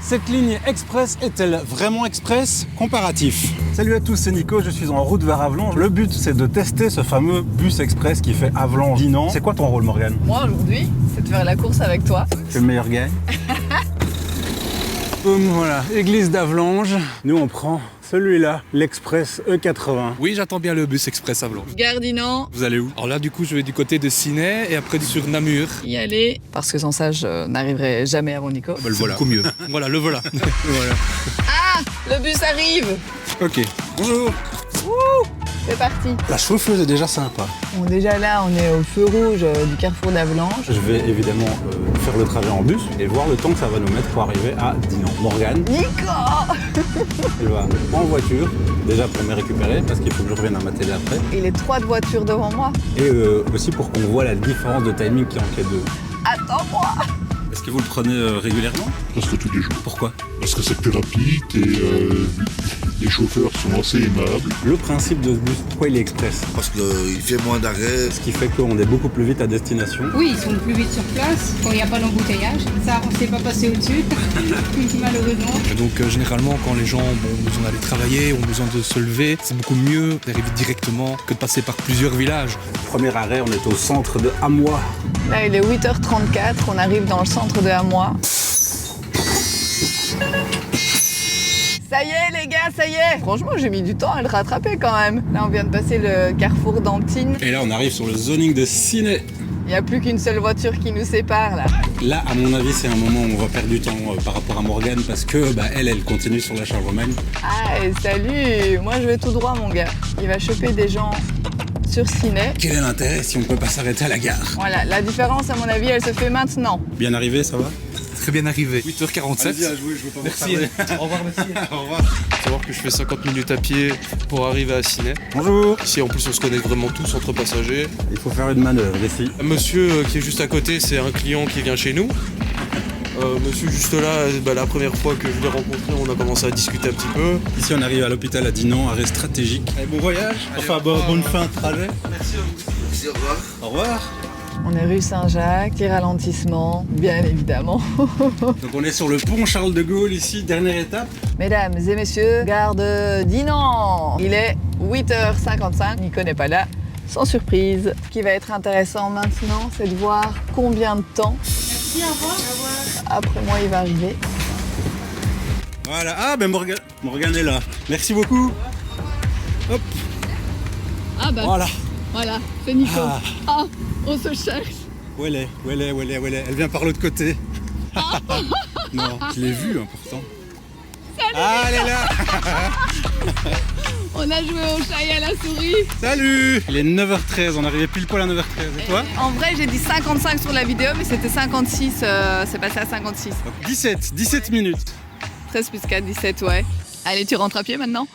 Cette ligne express est-elle vraiment express? Comparatif. Salut à tous, c'est Nico, je suis en route vers Avlanches. Le but, c'est de tester ce fameux bus express qui fait Avlanches-Dinan. C'est quoi ton rôle, Morgane? Moi, aujourd'hui, c'est de faire la course avec toi. C'est le meilleur gars. Boum, voilà, église d'Avlanches. Nous, on prend celui-là, l'Express E80. Oui, j'attends bien le bus express Avlanches. Gare Dinan. Vous allez où? Alors là, du coup, je vais du côté de Ciney et après sur Namur. Y aller. Parce que sans ça, je n'arriverai jamais avant Nico. Bah, le voilà. Beaucoup mieux. Voilà, le voilà. Voilà. Ah, le bus arrive. Ok, bonjour. C'est parti. La chauffeuse est déjà sympa. Bon, déjà là, on est au feu rouge du carrefour d'Avlanches. Je vais évidemment faire le trajet en bus et voir le temps que ça va nous mettre pour arriver à Dinan. Morgane, Nico. elle va en voiture, déjà pour me récupérer parce qu'il faut que je revienne à ma télé après. Et les 3 de voitures devant moi. Et aussi pour qu'on voit la différence de timing qu'il y a entre les deux. Attends-moi. Est-ce que vous le prenez régulièrement? Presque tous les jours. Pourquoi? Parce que c'est plus rapide et les chauffeurs sont assez aimables. Le principe de ce bus, pourquoi il est express? Parce qu'il fait moins d'arrêts. Ce qui fait qu'on est beaucoup plus vite à destination. Oui, ils sont plus vite sur place quand il n'y a pas d'embouteillage. Ça, on ne s'est pas passé au-dessus, malheureusement. Et donc, généralement, quand les gens ont besoin d'aller travailler, ont besoin de se lever, c'est beaucoup mieux d'arriver directement que de passer par plusieurs villages. Premier arrêt, on est au centre de Hamois. Là, il est 8h34. On arrive dans le centre de Hamois. Ça y est les gars, ça y est. Franchement, j'ai mis du temps à le rattraper quand même. Là, on vient de passer le carrefour d'Antine. Et là, on arrive sur le zoning de Ciney. Il n'y a plus qu'une seule voiture qui nous sépare là. Là, à mon avis, c'est un moment où on va perdre du temps par rapport à Morgane parce que elle continue sur la Charlemagne. Ah, et salut. Moi, je vais tout droit, mon gars. Il va choper des gens sur Ciney. Quel est l'intérêt si on ne peut pas s'arrêter à la gare? Voilà, la différence, à mon avis, elle se fait maintenant. Bien arrivé, ça va? Très bien arrivé. 8h47. Vas-y, à jouer, je veux pas Merci. Au revoir, merci. Au revoir. Faut savoir que je fais 50 minutes à pied pour arriver à Ciney. Bonjour. Ici, en plus, on se connaît vraiment tous entre passagers. Il faut faire une manœuvre ici. Monsieur qui est juste à côté, c'est un client qui vient chez nous. Monsieur juste là, la première fois que je l'ai rencontré, on a commencé à discuter un petit peu. Ici, on arrive à l'hôpital à Dinan, arrêt stratégique. Allez, bon voyage. Enfin, bonne fin de trajet. Merci à vous. Merci, au revoir. Au revoir. On est rue Saint-Jacques, petit ralentissement, bien évidemment. Donc, on est sur le pont Charles de Gaulle ici, dernière étape. Mesdames et messieurs, gare de Dinan. Il est 8h55, Nico n'est pas là, sans surprise. Ce qui va être intéressant maintenant, c'est de voir combien de temps Merci, au revoir. après moi il va arriver. Voilà. Ah, ben Morgane est là. Merci beaucoup. Hop. Ah bah, Voilà. c'est Nico. Ah. Ah, on se cherche. Où elle est? Elle vient par l'autre côté. Non, je l'ai vue, pourtant. Ah, elle est là. On a joué au chat et à la souris. Salut. Il est 9h13, on arrivait pile poil à 9h13. Et toi? En vrai, j'ai dit 55 sur la vidéo, mais c'était 56, c'est passé à 56. Donc 17 minutes. 13 plus 4, 17, ouais. Allez, tu rentres à pied maintenant?